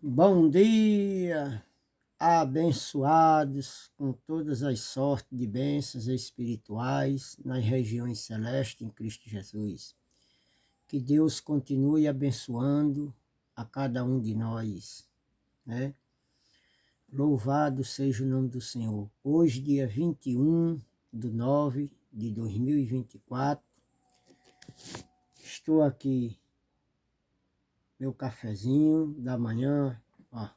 Bom dia, abençoados com todas as sortes de bênçãos espirituais nas regiões celestes em Cristo Jesus. Que Deus continue abençoando a cada um de nós, né? Louvado seja o nome do Senhor. Hoje, dia 21/9/2024, estou aqui, meu cafezinho da manhã, ó.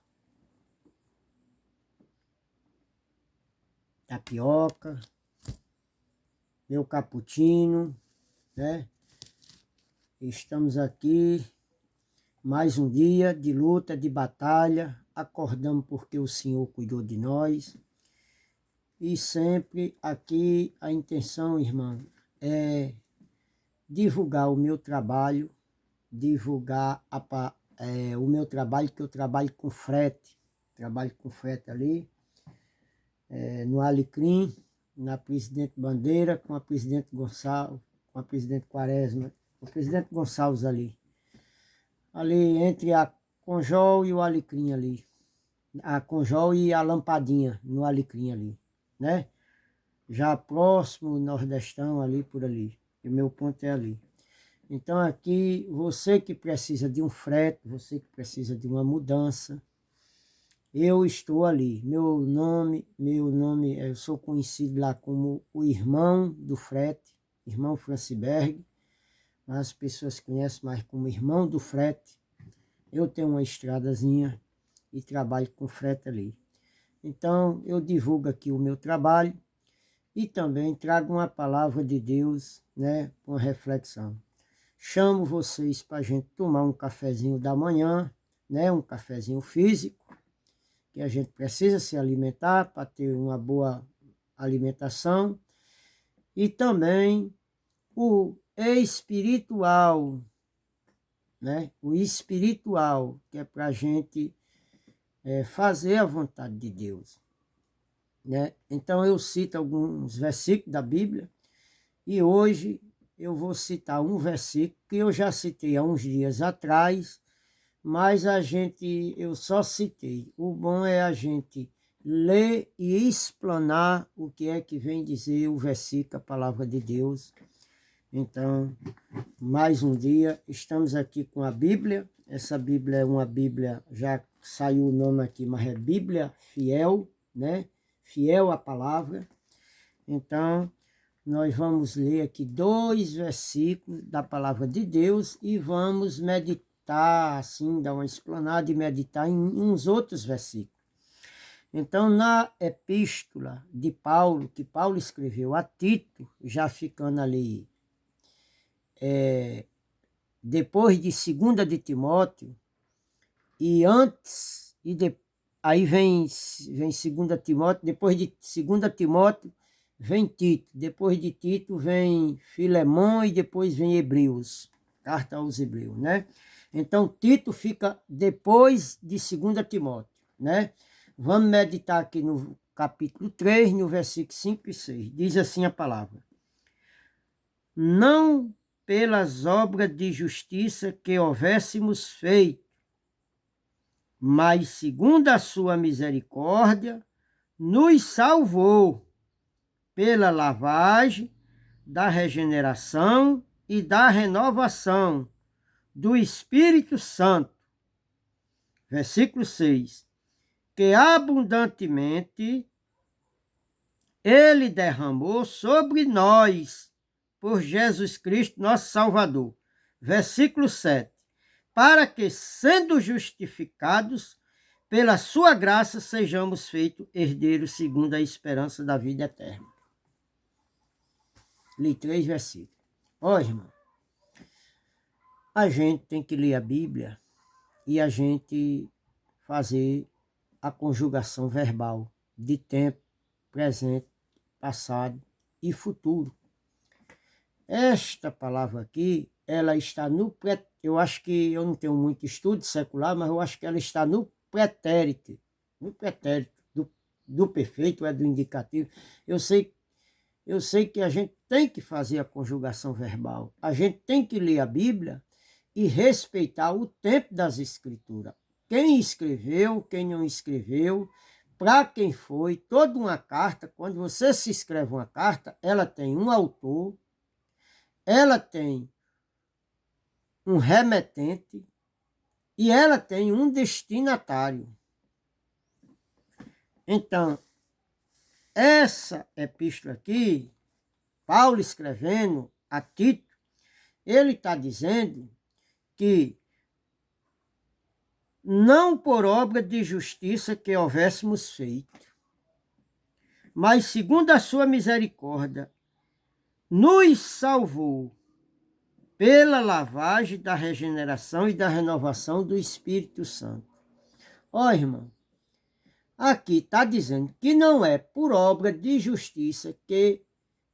Tapioca, meu cappuccino, né? Estamos aqui, mais um dia de luta, de batalha, acordamos porque o Senhor cuidou de nós. E sempre aqui a intenção, irmã, é divulgar o meu trabalho, divulgar o meu trabalho, que eu trabalho com frete ali, no Alecrim, na Presidente Bandeira, com a Presidente Gonçalves, com a Presidente Quaresma, com o Presidente Gonçalves ali entre a Conjol e o Alecrim ali, a Conjol e a Lampadinha no Alecrim ali, né? Já próximo Nordestão ali por ali, o meu ponto é ali. Então aqui, você que precisa de um frete, você que precisa de uma mudança, eu estou ali. Meu nome, eu sou conhecido lá como o irmão do frete, irmão Franciberg, mas as pessoas conhecem mais como irmão do frete. Eu tenho uma estradazinha e trabalho com frete ali. Então eu divulgo aqui o meu trabalho e também trago uma palavra de Deus, né, com reflexão. Chamo vocês para a gente tomar um cafezinho da manhã, né, um cafezinho físico, que a gente precisa se alimentar para ter uma boa alimentação, e também o espiritual, né? O espiritual, que é para a gente fazer a vontade de Deus, né? Então eu cito alguns versículos da Bíblia, e hoje eu vou citar um versículo que eu já citei há uns dias atrás, mas eu só citei. O bom é a gente ler e explanar o que é que vem dizer o versículo, a palavra de Deus. Então, mais um dia, estamos aqui com a Bíblia. Essa Bíblia é uma Bíblia, já saiu o nome aqui, mas é Bíblia Fiel, né? Fiel à palavra. Então, nós vamos ler aqui 2 versículos da palavra de Deus e vamos meditar, assim, dar uma explanada e meditar em uns outros versículos. Então, na epístola de Paulo, que Paulo escreveu a Tito, já ficando ali, depois de 2 de Timóteo, e antes, aí vem 2 Timóteo, depois de 2 Timóteo, vem Tito, depois de Tito vem Filemão e depois vem Hebreus, carta aos Hebreus, né? Então Tito fica depois de 2 Timóteo, né? Vamos meditar aqui no capítulo 3, no versículo 5 e 6. Diz assim a palavra: não pelas obras de justiça que houvéssemos feito, mas segundo a sua misericórdia, nos salvou pela lavagem da regeneração e da renovação do Espírito Santo. Versículo 6. Que abundantemente Ele derramou sobre nós, por Jesus Cristo, nosso Salvador. Versículo 7. Para que, sendo justificados pela sua graça, sejamos feitos herdeiros segundo a esperança da vida eterna. Li 3 versículos. Ó, irmão, a gente tem que ler a Bíblia e a gente fazer a conjugação verbal de tempo, presente, passado e futuro. Esta palavra aqui, ela está no eu acho que eu não tenho muito estudo secular, mas eu acho que ela está no pretérito do perfeito, é do indicativo. Eu sei que a gente tem que fazer a conjugação verbal, a gente tem que ler a Bíblia e respeitar o tempo das Escrituras. quem escreveu, quem não escreveu, para quem foi, toda uma carta. Quando você se escreve uma carta, ela tem um autor, ela tem um remetente e ela tem um destinatário. Então, essa epístola aqui, Paulo escrevendo a Tito, ele está dizendo que não por obra de justiça que houvéssemos feito, mas segundo a sua misericórdia, nos salvou pela lavagem da regeneração e da renovação do Espírito Santo. Ó, irmão, aqui está dizendo que não é por obra de justiça que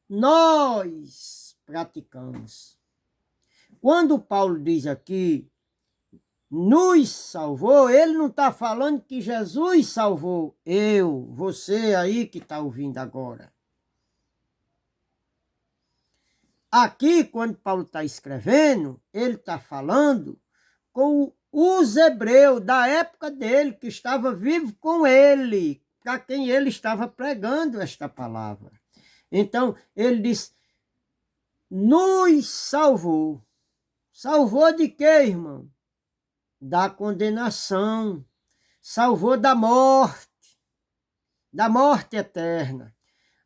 nós praticamos. Quando Paulo diz aqui, nos salvou, ele não está falando que Jesus salvou eu, você aí que está ouvindo agora. Aqui, quando Paulo está escrevendo, ele está falando com os hebreus da época dele, que estava vivo com ele, para quem ele estava pregando esta palavra. Então, ele diz, nos salvou. Salvou de quê, irmão? Da condenação. Salvou da morte eterna.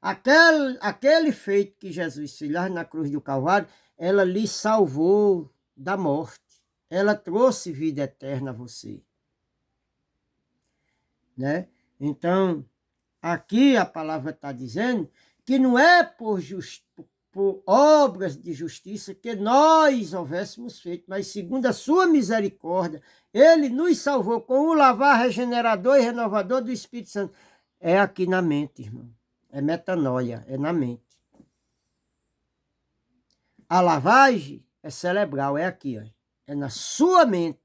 Aquele feito que Jesus fez lá na cruz do Calvário, ela lhe salvou da morte. Ela trouxe vida eterna a você. Né? Então, aqui a palavra está dizendo que não é por obras de justiça que nós houvéssemos feito, mas segundo a sua misericórdia, ele nos salvou com o lavar regenerador e renovador do Espírito Santo. É aqui na mente, irmão. É metanoia, é na mente. A lavagem é cerebral, é aqui, ó. É na sua mente.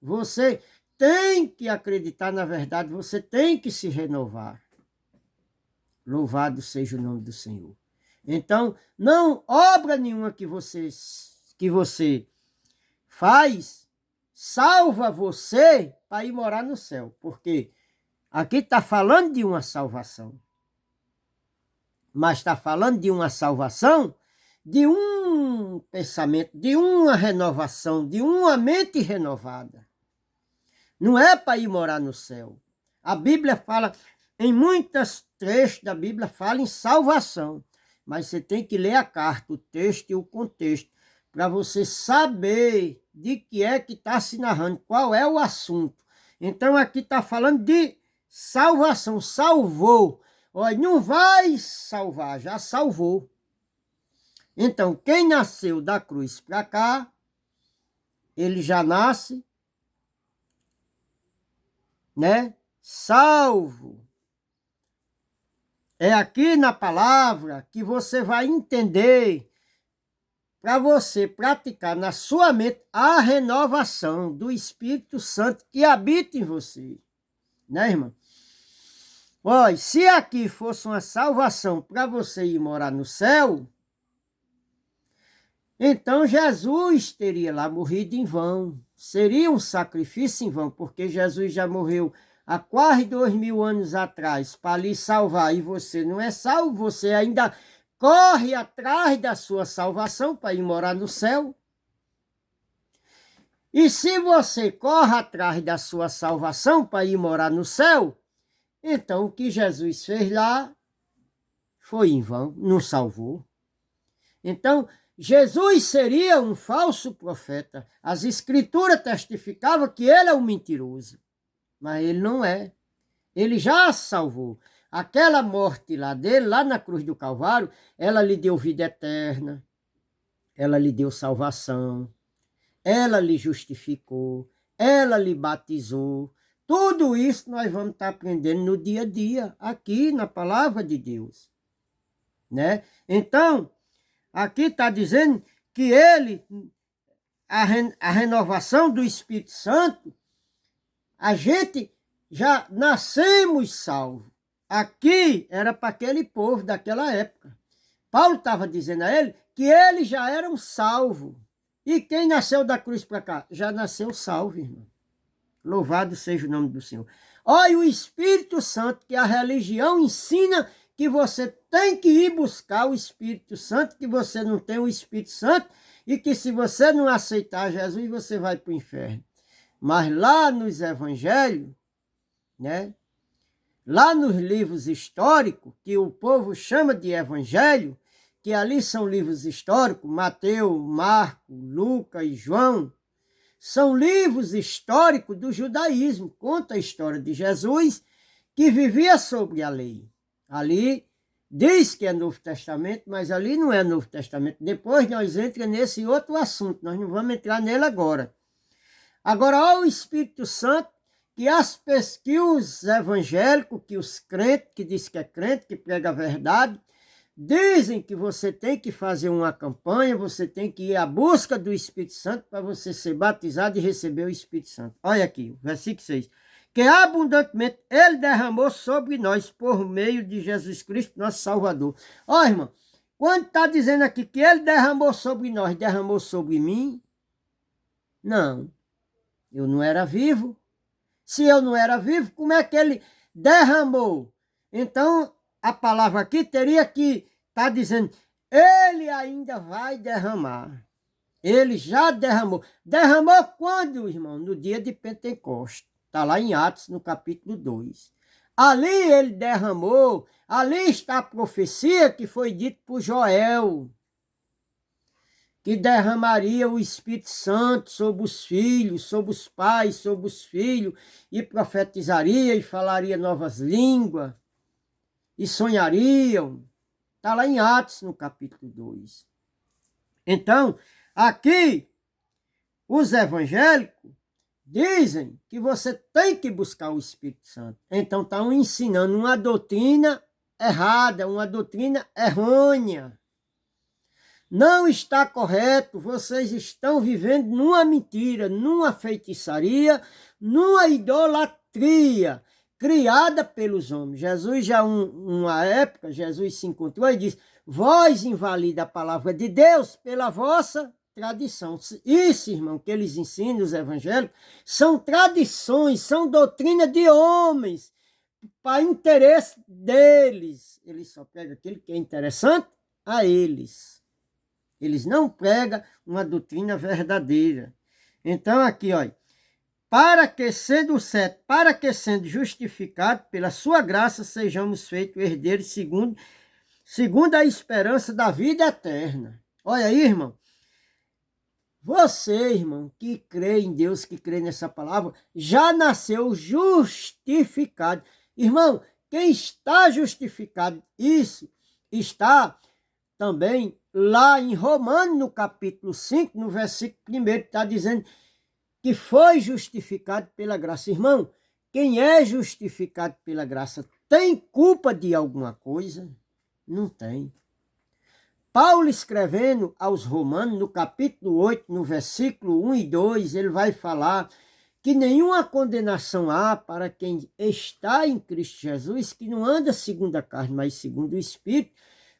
Você tem que acreditar na verdade, você tem que se renovar. Louvado seja o nome do Senhor. Então, não obra nenhuma que você faz salva você para ir morar no céu. Porque aqui está falando de uma salvação. Mas está falando de uma salvação, de um pensamento, de uma renovação, de uma mente renovada. Não é para ir morar no céu. A Bíblia fala, em muitos trechos da Bíblia fala em salvação. Mas você tem que ler a carta, o texto e o contexto, para você saber de que é que está se narrando, qual é o assunto. Então aqui está falando de salvação, salvou. Olha, não vai salvar, já salvou. Então, quem nasceu da cruz para cá, ele já nasce, né? Salvo. É aqui na palavra que você vai entender, para você praticar na sua mente a renovação do Espírito Santo que habita em você. Né, irmão? Olha, se aqui fosse uma salvação para você ir morar no céu, então Jesus teria lá morrido em vão. Seria um sacrifício em vão, porque Jesus já morreu há quase 2000 anos atrás para lhe salvar. E você não é salvo, você ainda corre atrás da sua salvação para ir morar no céu. E se você corre atrás da sua salvação para ir morar no céu, então o que Jesus fez lá foi em vão, não salvou. Então, Jesus seria um falso profeta. As escrituras testificavam que ele é um mentiroso. Mas ele não é. Ele já salvou. Aquela morte lá dele, lá na cruz do Calvário, ela lhe deu vida eterna. Ela lhe deu salvação. Ela lhe justificou. Ela lhe batizou. Tudo isso nós vamos estar aprendendo no dia a dia, aqui na palavra de Deus. Né? Então, aqui está dizendo que ele, a renovação do Espírito Santo, a gente já nascemos salvos. Aqui era para aquele povo daquela época. Paulo estava dizendo a ele que eles já eram salvos. E quem nasceu da cruz para cá? Já nasceu salvo, irmão. Louvado seja o nome do Senhor. Olha o Espírito Santo, que a religião ensina que você tem que ir buscar o Espírito Santo, que você não tem o Espírito Santo, e que se você não aceitar Jesus, você vai para o inferno. Mas lá nos evangelhos, né? Lá nos livros históricos, que o povo chama de evangelho, que ali são livros históricos, Mateus, Marcos, Lucas e João, são livros históricos do judaísmo, conta a história de Jesus, que vivia sobre a lei. Ali diz que é Novo Testamento, mas ali não é Novo Testamento. Depois nós entramos nesse outro assunto, nós não vamos entrar nele agora. Agora, olha o Espírito Santo, que os evangélicos, que os crentes, que diz que é crente, que prega a verdade, dizem que você tem que fazer uma campanha, você tem que ir à busca do Espírito Santo para você ser batizado e receber o Espírito Santo. Olha aqui, versículo 6. Que abundantemente Ele derramou sobre nós por meio de Jesus Cristo, nosso Salvador. Olha, irmão, quando está dizendo aqui que Ele derramou sobre nós, derramou sobre mim? Não, eu não era vivo. Se eu não era vivo, como é que Ele derramou? Então, a palavra aqui teria que estar dizendo, Ele ainda vai derramar. Ele já derramou. Derramou quando, irmão? No dia de Pentecostes. Está lá em Atos, no capítulo 2. Ali ele derramou, ali está a profecia que foi dita por Joel, que derramaria o Espírito Santo sobre os filhos, sobre os pais, sobre os filhos, e profetizaria e falaria novas línguas, e sonhariam. Está lá em Atos, no capítulo 2. Então, aqui, os evangélicos dizem que você tem que buscar o Espírito Santo. Então, estão ensinando uma doutrina errada, uma doutrina errônea. Não está correto, vocês estão vivendo numa mentira, numa feitiçaria, numa idolatria criada pelos homens. Jesus já uma época, Jesus se encontrou e disse, vós invalida a palavra de Deus pela vossa tradição. Isso, irmão, que eles ensinam, os evangélicos, são tradições, são doutrina de homens, para interesse deles. Eles só pegam aquilo que é interessante a eles. Eles não pregam uma doutrina verdadeira. Então, aqui, olha, para que sendo justificado pela sua graça, sejamos feitos herdeiros segundo a esperança da vida eterna. Olha aí, irmão. Você, irmão, que crê em Deus, que crê nessa palavra, já nasceu justificado. Irmão, quem está justificado, isso está também lá em Romanos, no capítulo 5, no versículo 1, está dizendo que foi justificado pela graça. Irmão, quem é justificado pela graça tem culpa de alguma coisa? Não tem. Paulo, escrevendo aos Romanos, no capítulo 8, no versículo 1 e 2, ele vai falar que nenhuma condenação há para quem está em Cristo Jesus, que não anda segundo a carne, mas segundo o Espírito,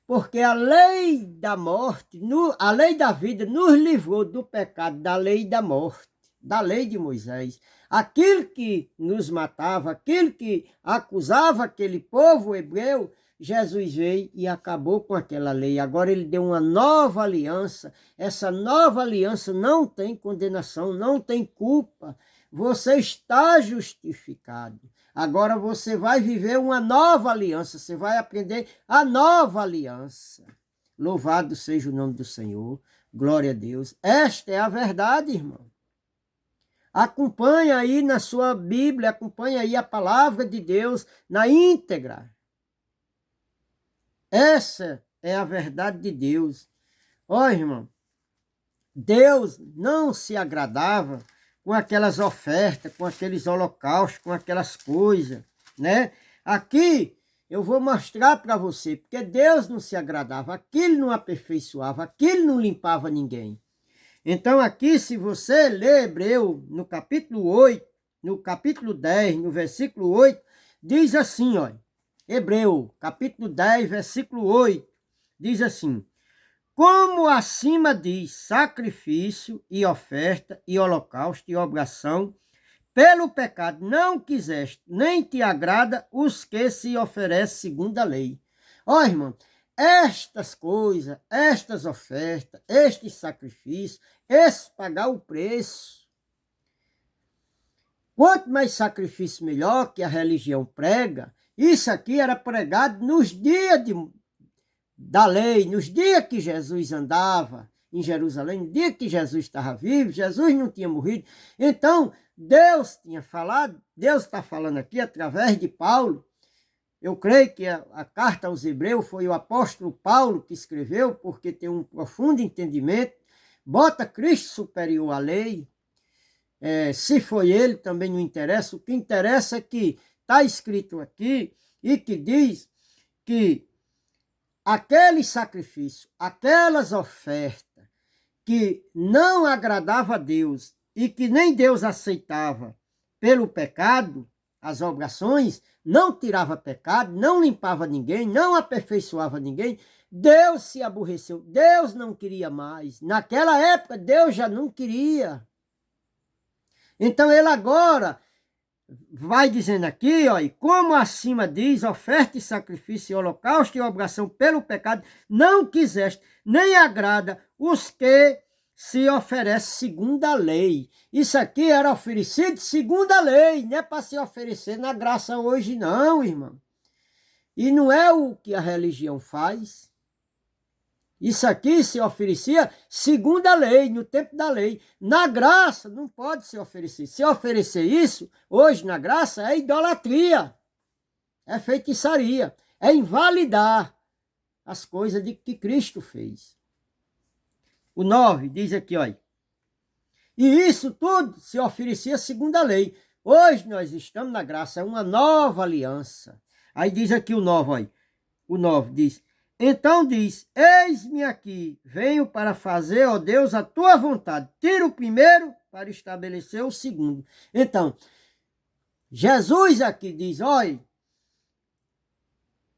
porque a lei da morte, a lei da vida nos livrou do pecado, da lei da morte, da lei de Moisés. Aquilo que nos matava, aquilo que acusava aquele povo hebreu, Jesus veio e acabou com aquela lei. Agora ele deu uma nova aliança. Essa nova aliança não tem condenação, não tem culpa. Você está justificado. Agora você vai viver uma nova aliança. Você vai aprender a nova aliança. Louvado seja o nome do Senhor. Glória a Deus. Esta é a verdade, irmão. Acompanha aí na sua Bíblia, acompanha aí a palavra de Deus na íntegra. Essa é a verdade de Deus. Olha, irmão, Deus não se agradava com aquelas ofertas, com aqueles holocaustos, com aquelas coisas, né? Aqui eu vou mostrar para você, porque Deus não se agradava, aquilo não aperfeiçoava, aquilo não limpava ninguém. Então aqui, se você ler Hebreu, no capítulo 8, no capítulo 10, no versículo 8, diz assim, olha, Hebreu, capítulo 10, versículo 8, diz assim, como acima diz, sacrifício e oferta e holocausto e oblação pelo pecado não quiseste, nem te agrada os que se oferecem segundo a lei. Ó, irmão, estas coisas, estas ofertas, estes sacrifícios, esse pagar o preço. Quanto mais sacrifício melhor que a religião prega, isso aqui era pregado nos dias da lei, nos dias que Jesus andava em Jerusalém, no dia que Jesus estava vivo, Jesus não tinha morrido. Então, Deus tinha falado, Deus está falando aqui através de Paulo. Eu creio que a carta aos Hebreus foi o apóstolo Paulo que escreveu, porque tem um profundo entendimento, bota Cristo superior à lei. Se foi ele, também não interessa. O que interessa é que está escrito aqui e que diz que aquele sacrifício, aquelas ofertas que não agradava a Deus e que nem Deus aceitava pelo pecado, as obrigações, não tirava pecado, não limpava ninguém, não aperfeiçoava ninguém, Deus se aborreceu, Deus não queria mais. Naquela época, Deus já não queria. Então, ele agora vai dizendo aqui, ó, e como acima diz, oferta e sacrifício e holocausto e obração pelo pecado, não quiseste, nem agrada os que se oferecem segundo a lei. Isso aqui era oferecido segundo a lei, não é para se oferecer na graça hoje não, irmão. E não é o que a religião faz. Isso aqui se oferecia segundo a lei, no tempo da lei. Na graça não pode se oferecer. Se oferecer isso, hoje na graça, é idolatria, é feitiçaria, é invalidar as coisas que Cristo fez. O 9 diz aqui, olha, e isso tudo se oferecia segundo a lei. Hoje nós estamos na graça, é uma nova aliança. Aí diz aqui o 9, olha, o 9 diz, então diz, eis-me aqui, venho para fazer, ó Deus, a tua vontade. Tira o primeiro para estabelecer o segundo. Então, Jesus aqui diz, olha,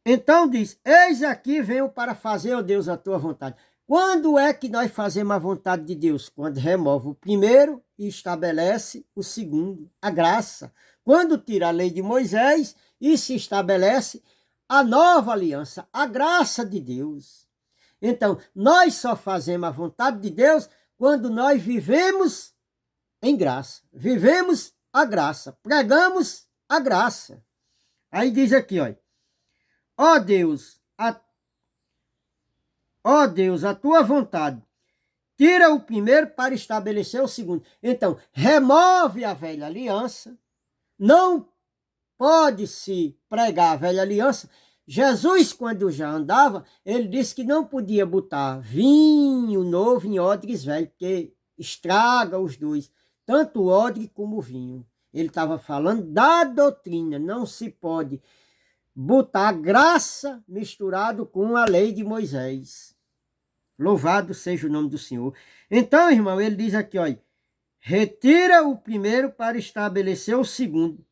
então diz, eis aqui, venho para fazer, ó Deus, a tua vontade. Quando é que nós fazemos a vontade de Deus? Quando remove o primeiro e estabelece o segundo, a graça. Quando tira a lei de Moisés e se estabelece a nova aliança, a graça de Deus. Então, nós só fazemos a vontade de Deus quando nós vivemos em graça. Vivemos a graça, pregamos a graça. Aí diz aqui, ó, ó Deus, a tua vontade, tira o primeiro para estabelecer o segundo. Então, remove a velha aliança, não pode-se pregar a velha aliança. Jesus, quando já andava, ele disse que não podia botar vinho novo em odres velhos, porque estraga os dois, tanto o odre como o vinho. Ele estava falando da doutrina, não se pode botar graça misturado com a lei de Moisés. Louvado seja o nome do Senhor. Então, irmão, ele diz aqui, olha, retira o primeiro para estabelecer o segundo.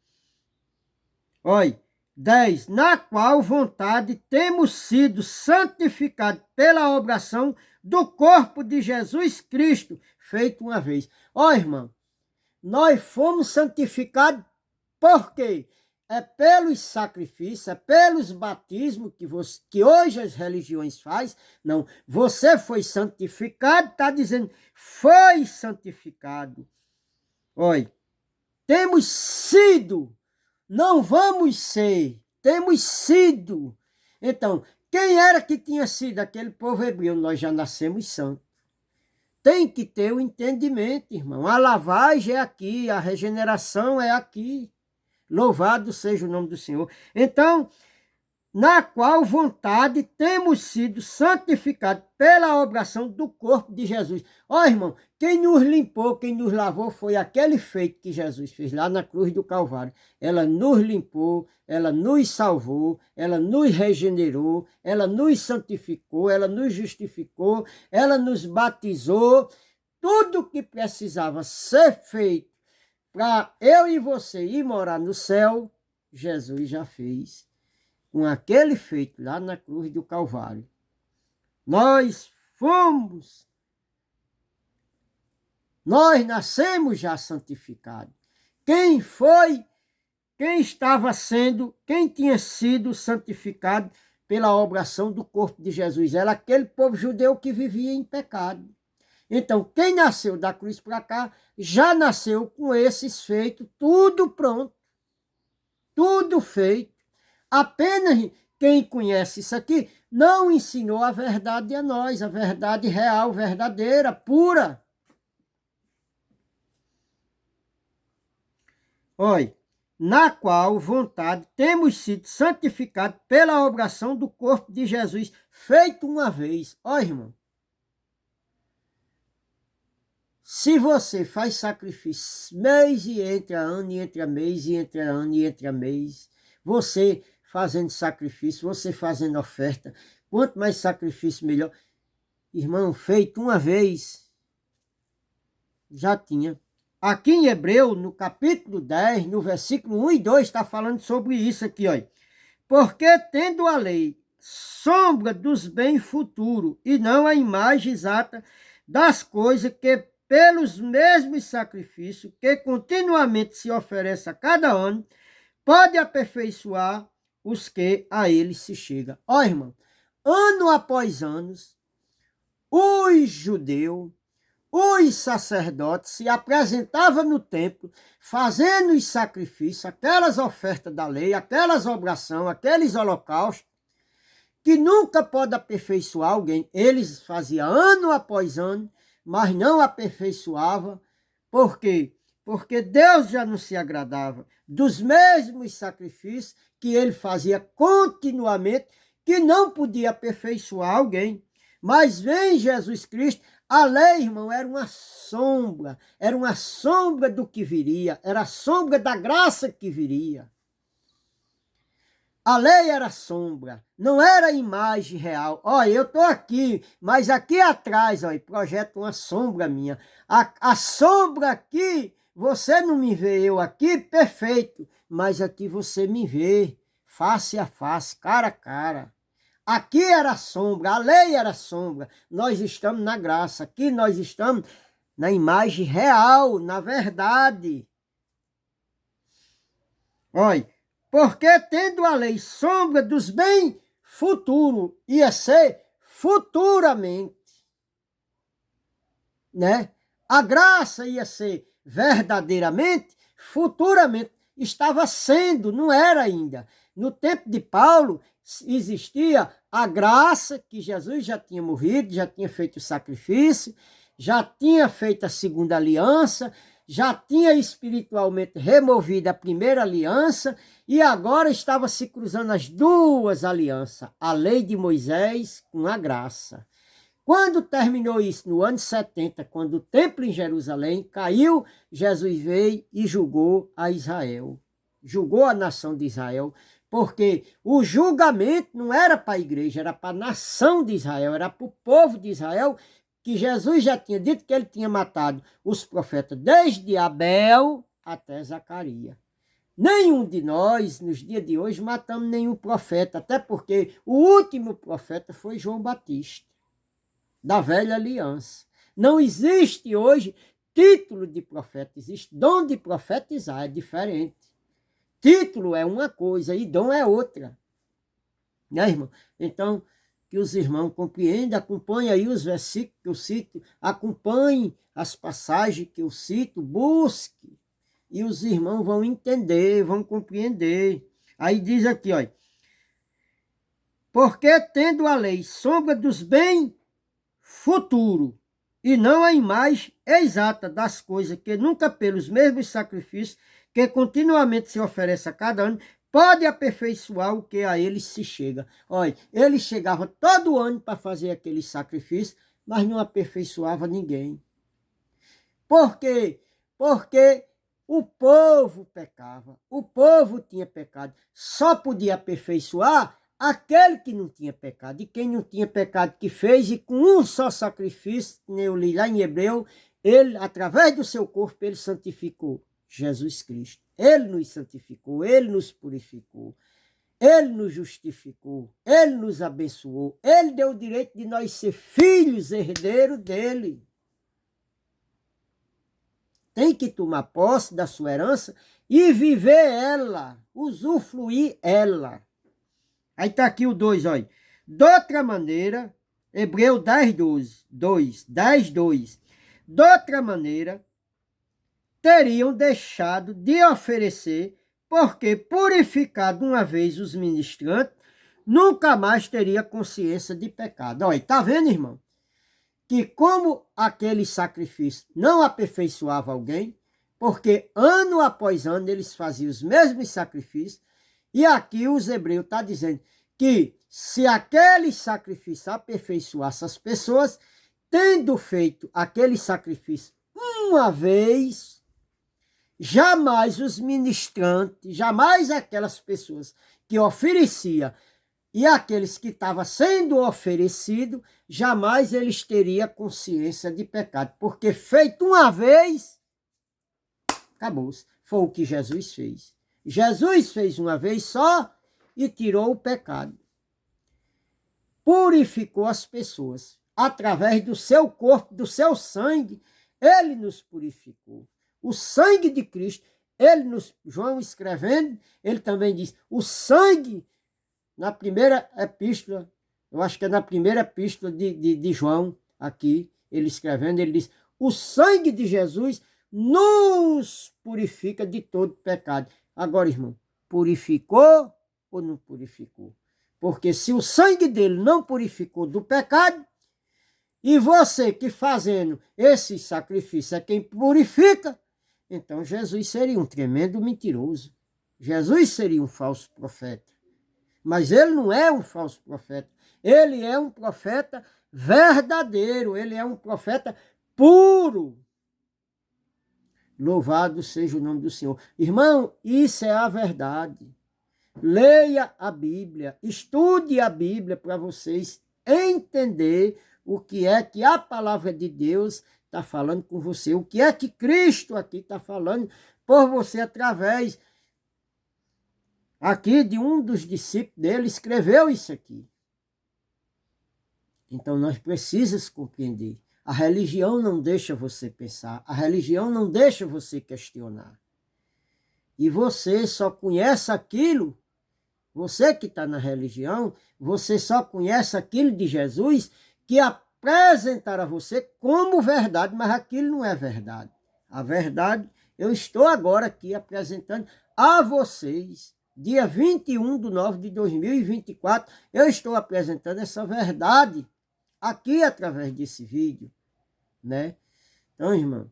Olha, 10, na qual vontade temos sido santificados pela obração do corpo de Jesus Cristo, feito uma vez. Olha, irmão, nós fomos santificados por quê? É pelos sacrifícios, é pelos batismos que hoje as religiões fazem. Não, você foi santificado, está dizendo, foi santificado. Olha, temos sido, não vamos ser, temos sido. Então, quem era que tinha sido aquele povo hebreu? Nós já nascemos santos. Tem que ter o entendimento, irmão. A lavagem é aqui, a regeneração é aqui. Louvado seja o nome do Senhor. Então, na qual vontade temos sido santificados pela obração do corpo de Jesus. Ó, irmão, quem nos limpou, quem nos lavou foi aquele feito que Jesus fez lá na cruz do Calvário. Ela nos limpou, ela nos salvou, ela nos regenerou, ela nos santificou, ela nos justificou, ela nos batizou. Tudo que precisava ser feito para eu e você ir morar no céu, Jesus já fez com aquele feito lá na cruz do Calvário. Nós nascemos já santificados. quem tinha sido santificado pela obração do corpo de Jesus. Era aquele povo judeu que vivia em pecado. Então, quem nasceu da cruz para cá, já nasceu com esses feitos, tudo pronto, tudo feito. Apenas quem conhece isso aqui não ensinou a verdade a nós, a verdade real, verdadeira, pura. Olha, na qual vontade temos sido santificados pela obração do corpo de Jesus, feito uma vez. Olha, irmão, se você faz sacrifício mês e entra ano, e entra mês, e entra ano, e entra mês, você fazendo sacrifício, você fazendo oferta, quanto mais sacrifício, melhor. Irmão, feito uma vez, já tinha. Aqui em Hebreu, no capítulo 10, no versículo 1 e 2, está falando sobre isso aqui, olha. Porque tendo a lei sombra dos bens futuros, e não a imagem exata das coisas que pelos mesmos sacrifícios que continuamente se oferece a cada ano, pode aperfeiçoar os que a ele se chega. Ó, irmão, ano após ano, os judeus, os sacerdotes se apresentavam no templo, fazendo os sacrifícios, aquelas ofertas da lei, aquelas orações, aqueles holocaustos, que nunca pode aperfeiçoar alguém. Eles faziam ano após ano, mas não aperfeiçoava. Por quê? Porque Deus já não se agradava dos mesmos sacrifícios que ele fazia continuamente, que não podia aperfeiçoar alguém. Mas vem Jesus Cristo. A lei, irmão, era uma sombra do que viria, era a sombra da graça que viria. A lei era sombra, não era imagem real. Olha, eu estou aqui, mas aqui atrás, olha, projeta uma sombra minha. A sombra aqui, você não me vê, eu aqui, perfeito, mas aqui você me vê, face a face, cara a cara. Aqui era sombra, a lei era sombra, nós estamos na graça, aqui nós estamos na imagem real, na verdade. Olha, porque tendo a lei sombra dos bens futuros, ia ser futuramente, né? A graça ia ser verdadeiramente, futuramente, estava sendo, não era ainda. No tempo de Paulo, existia a graça, que Jesus já tinha morrido, já tinha feito o sacrifício, já tinha feito a segunda aliança, já tinha espiritualmente removido a primeira aliança e agora estava se cruzando as duas alianças, a lei de Moisés com a graça. Quando terminou isso, no ano 70, quando o templo em Jerusalém caiu, Jesus veio e julgou a Israel, julgou a nação de Israel, porque o julgamento não era para a igreja, era para a nação de Israel, era para o povo de Israel, que Jesus já tinha dito que ele tinha matado os profetas desde Abel até Zacarias. Nenhum de nós, nos dias de hoje, matamos nenhum profeta, até porque o último profeta foi João Batista, da velha aliança. Não existe hoje título de profeta, existe dom de profetizar, é diferente. Título é uma coisa e dom é outra. Né, irmão? Então, que os irmãos compreendam, acompanhem aí os versículos que eu cito, acompanhem as passagens que eu cito, busque, e os irmãos vão entender, vão compreender. Aí diz aqui, ó, porque tendo a lei sombra dos bens futuro, e não a imagem exata das coisas que nunca pelos mesmos sacrifícios que continuamente se oferece a cada ano, pode aperfeiçoar o que a eles se chega. Olha, ele chegava todo ano para fazer aquele sacrifício, mas não aperfeiçoava ninguém. Por quê? Porque o povo pecava, o povo tinha pecado. Só podia aperfeiçoar aquele que não tinha pecado. E quem não tinha pecado que fez, e com um só sacrifício, eu li lá em Hebreu, ele, através do seu corpo, ele santificou Jesus Cristo. Ele nos santificou, ele nos purificou, ele nos justificou, ele nos abençoou, ele deu o direito de nós ser filhos, herdeiros dele. tem que tomar posse da sua herança e viver ela, usufruir ela. Aí está aqui o 2, olha. De outra maneira, Hebreu 10, 2. De outra maneira, teriam deixado de oferecer, porque purificado uma vez os ministrantes, nunca mais teria consciência de pecado. Olha, tá vendo, irmão? Que como aquele sacrifício não aperfeiçoava alguém, porque ano após ano eles faziam os mesmos sacrifícios, e aqui os hebreus estão dizendo que se aquele sacrifício aperfeiçoasse as pessoas, tendo feito aquele sacrifício uma vez, jamais os ministrantes, jamais aquelas pessoas que ofereciam e aqueles que estavam sendo oferecidos, jamais eles teriam consciência de pecado, porque feito uma vez, acabou-se. Foi o que Jesus fez. Jesus fez uma vez só e tirou o pecado. Purificou as pessoas. Através do seu corpo, do seu sangue, ele nos purificou. O sangue de Cristo, João escrevendo, ele também diz, o sangue, na primeira epístola, eu acho que é na primeira epístola de João, aqui, ele escrevendo, ele diz, o sangue de Jesus nos purifica de todo pecado. Agora, irmão, purificou ou não purificou? Porque se o sangue dele não purificou do pecado, e você que fazendo esse sacrifício é quem purifica, então Jesus seria um tremendo mentiroso. Jesus seria um falso profeta. Mas ele não é um falso profeta. Ele é um profeta verdadeiro. Ele é um profeta puro. Louvado seja o nome do Senhor. Irmão, isso é a verdade. Leia a Bíblia. Estude a Bíblia para vocês entender o que é que a palavra de Deus está falando com você. O que é que Cristo aqui está falando por você através aqui de um dos discípulos dele, escreveu isso aqui. Então nós precisamos compreender. A religião não deixa você pensar. A religião não deixa você questionar. E você só conhece aquilo, você que está na religião, você só conhece aquilo de Jesus que apresentar a você como verdade, mas aquilo não é verdade. A verdade, eu estou agora aqui apresentando a vocês, dia 21/9/2024, eu estou apresentando essa verdade aqui através desse vídeo, né? Então, irmão,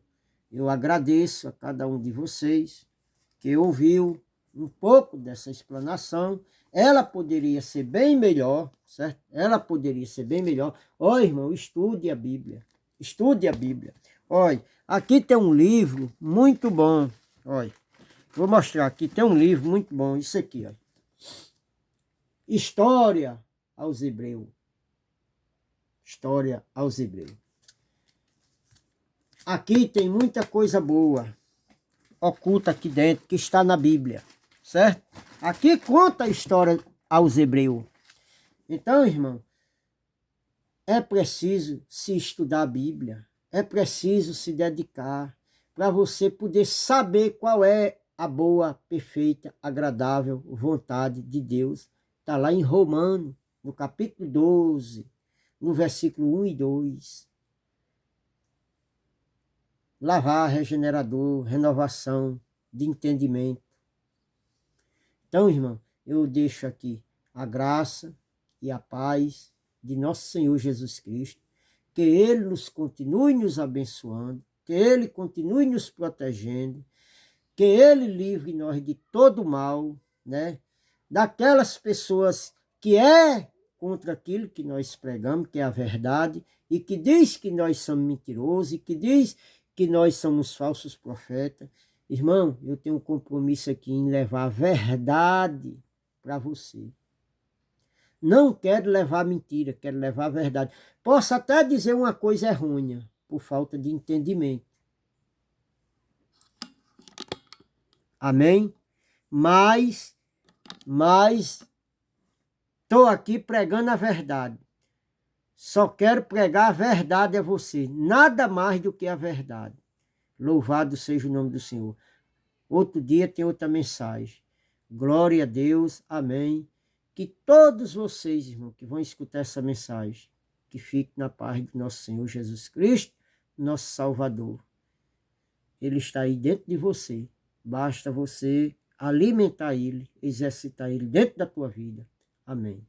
eu agradeço a cada um de vocês que ouviu um pouco dessa explanação. Ela poderia ser bem melhor, certo? Ela poderia ser bem melhor. Olha, irmão, estude a Bíblia. Estude a Bíblia. Olha, aqui tem um livro muito bom. Olha, vou mostrar aqui. Tem um livro muito bom. Isso aqui, olha. História aos Hebreus. História aos Hebreus. Aqui tem muita coisa boa oculta aqui dentro, que está na Bíblia, certo? Aqui conta a história aos Hebreus. Então, irmão, é preciso se estudar a Bíblia, é preciso se dedicar para você poder saber qual é a boa, perfeita, agradável vontade de Deus. Está lá em Romanos, no capítulo 12, no versículo 1 e 2. Lavar, regenerador, renovação de entendimento. Então, irmão, eu deixo aqui a graça e a paz de nosso Senhor Jesus Cristo, que Ele nos continue nos abençoando, que Ele continue nos protegendo, que Ele livre nós de todo mal, né? Daquelas pessoas que é contra aquilo que nós pregamos, que é a verdade, e que diz que nós somos mentirosos, e que diz que nós somos falsos profetas. Irmão, eu tenho um compromisso aqui em levar a verdade para você. Não quero levar mentira, quero levar a verdade. Posso até dizer uma coisa errônea, por falta de entendimento. Amém? Mas estou aqui pregando a verdade. Só quero pregar a verdade a você, nada mais do que a verdade. Louvado seja o nome do Senhor. Outro dia tem outra mensagem. Glória a Deus. Amém. Que todos vocês, irmãos, que vão escutar essa mensagem, que fiquem na paz do nosso Senhor Jesus Cristo, nosso Salvador. Ele está aí dentro de você. Basta você alimentar Ele, exercitar Ele dentro da tua vida. Amém.